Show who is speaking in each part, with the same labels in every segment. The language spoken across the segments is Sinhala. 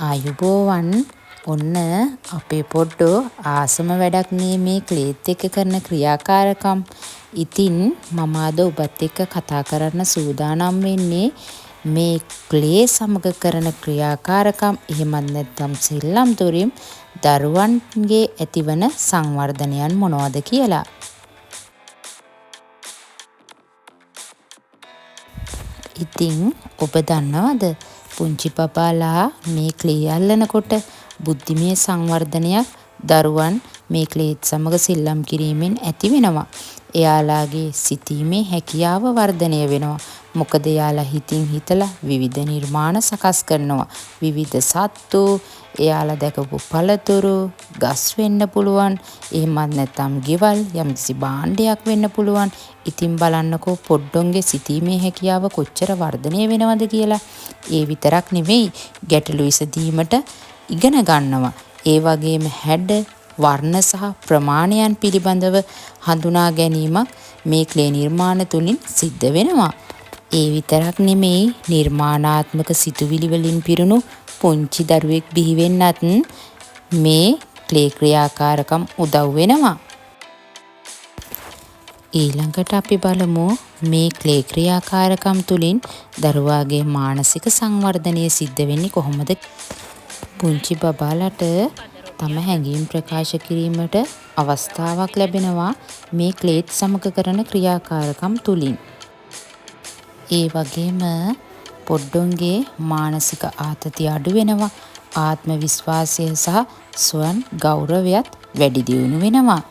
Speaker 1: ආයුබෝවන් ඔන්න අපේ පොඩ්ඩෝ ආසම වැඩක් මේ ක්ලේත් එක්ක කරන ක්‍රියාකාරකම්. ඉතින් මම අද ඔබත් එක්ක කතා කරන්න සූදානම් වෙන්නේ මේ ක්ලේ සමග කරන ක්‍රියාකාරකම් එහෙමත් නැත්නම් සෙල්ලම් දොරින් දරුවන්ගේ ඇතිවන සංවර්ධනයන් මොනවද කියලා. ඉතින් ඔබ දන්නවද පුංචි බබාලා මේ ක්ලේ අල්ලනකොට බුද්ධිමය සංවර්ධනයක් දරුවන් මේ ක්ලේත් සමග සෙල්ලම් කිරීමෙන් ඇති වෙනවා. එයාලාගේ සිතීමේ හැකියාව වර්ධනය වෙනවා. මොකද එයාලා හිතින් හිතලා විවිධ නිර්මාණ සකස් කරනවා. විවිධ සත්තු, එයාලා දැකපු පළතුරු, ගස් වෙන්න පුළුවන්. එහෙමත් නැත්නම් ගෙවල් යම්කිසි භාණ්ඩයක් වෙන්න පුළුවන්. ඉතින් බලන්නකෝ පොඩ්ඩොන්ගේ සිතීමේ හැකියාව කොච්චර වර්ධනය වෙනවද කියලා. ඒ විතරක් නෙවෙයි ගැටලු විසඳීමට ඉගෙන ගන්නවා. ඒ වගේම හැඩ, වර්ණ සහ ප්‍රමාණයන් පිළිබඳව හඳුනා ගැනීමක් මේ ක්ලේ නිර්මාණ තුලින් සිද්ධ වෙනවා. ඒ විතරක් නෙමෙයි නිර්මාණාත්මක සිතුවිලි වලින් පිරුණු පුංචි දරුවෙක් බිහි වෙන්නත් මේ ක්ලේ ක්‍රියාකාරකම් උදව් වෙනවා. ඊළඟට අපි බලමු මේ ක්ලේ ක්‍රියාකාරකම් තුලින් දරුවාගේ මානසික සංවර්ධනය සිද්ධ වෙන්නේ කොහොමද? පුංචි බබාලට තම හැඟීම් ප්‍රකාශ කිරීමට අවස්ථාවක් ලැබෙනවා මේ ක්ලේත් සමග කරන ක්‍රියාකාරකම් තුලින්. ඒ වගේම පොඩ්ඩොන්ගේ මානසික ආතතිය අඩු වෙනවා. ආත්ම විශ්වාසය සහ ස්වයං ගෞරවයත් වැඩි දියුණු වෙනවා.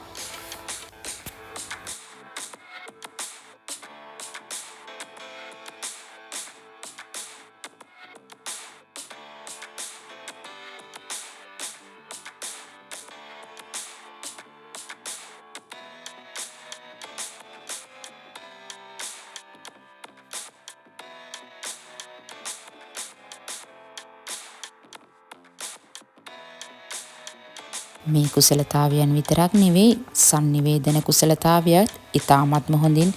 Speaker 1: මේ කුසලතාවයන් විතරක් නෙවෙයි sannivedana කුසලතාවයත් ඉතාමත්ම හොඳින්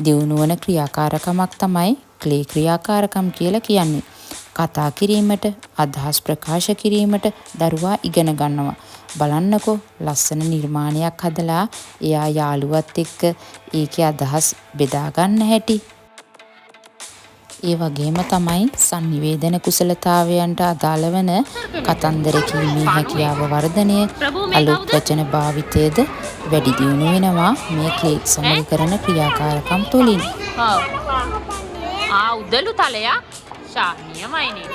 Speaker 1: දියුණු වන ක්‍රියාකාරකමක් තමයි ක්ලේ ක්‍රියාකාරකම් කියලා කියන්නේ. කතා කිරීමට, අදහස් ප්‍රකාශ කිරීමට දරුවා ඉගෙන ගන්නවා. බලන්නකෝ ලස්සන නිර්මාණයක් හදලා එයා යාළුවත් එක්ක ඒකේ අදහස් බෙදා ගන්න හැටි. ඒ වගේම තමයි sannivedana කුසලතාවයන්ට අදාළ වන කතන්දර කීමේ හැකියාව වර්ධනය, අලුත් වචන භාවිතයද වැඩි දියුණු වෙනවා මේ ක්ලේත් සමග කරන ක්‍රියාකාරකම් තුලින්.
Speaker 2: උදළු තලයක් ශානියමයිනේ.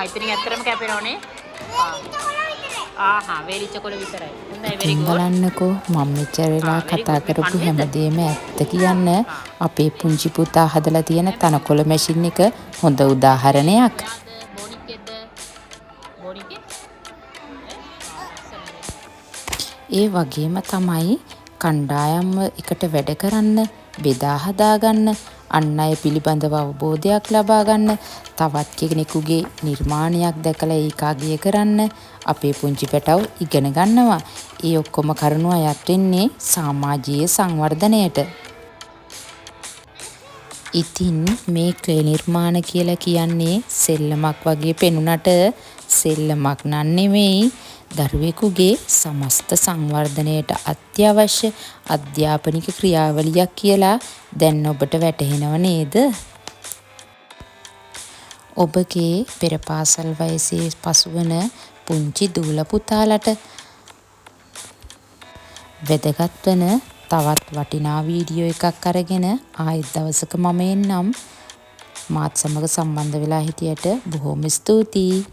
Speaker 2: ඉතින් ඇත්තටම කැපෙනවනේ. වේලිච්ච කොළ විතරයි.
Speaker 1: ඉතින් බලන්නකෝ මම මෙච්චර වෙලා කතා කරපු හැමදේම ඇත්ත කියන්න අපේ පුංචි පුතා හදලා තියෙන තනකොළ මැෂින් එක හොඳ උදාහරණයක්. ඒ වගේම තමයි කණ්ඩායම් එකට වැඩ කරන්න, බෙදා හදා ගන්න, අන් අය පිළිබඳව අවබෝධයක් ලබා ගන්න, තවත් කෙනෙකුගේ නිර්මාණයක් දැකලා ඒක අගය කරන්න අපේ පුංචි පැටව් ඉගෙන ගන්නවා. ඒ ඔක්කොම කරුණු අයත් වෙන්නේ සමාජීය සංවර්ධනයට. ඉතින් මේ ක්ලේ නිර්මාණ කියලා කියන්නේ සෙල්ලමක් වගේ පෙනුනට සෙල්ලමක් නන් නෙමෙයි. දරුවෙකුගේ සමස්ත සංවර්ධනයට අත්‍යවශ්‍ය අධ්‍යාපනික ක්‍රියාවලියක් කියලා දැන් ඔබට වැටහෙනව නේද? ඔබගේ පෙර පාසල් වයසේ පසුවන පුංචි දූල පුතාලට වැදගත් වන තවත් වටිනා වීඩියෝ එකක් අරගෙන ආයෙත් දවසක මම එන්නම්. මාත් සමග සම්බන්ධ වෙලා හිටියට බොහොම ස්තුතියි.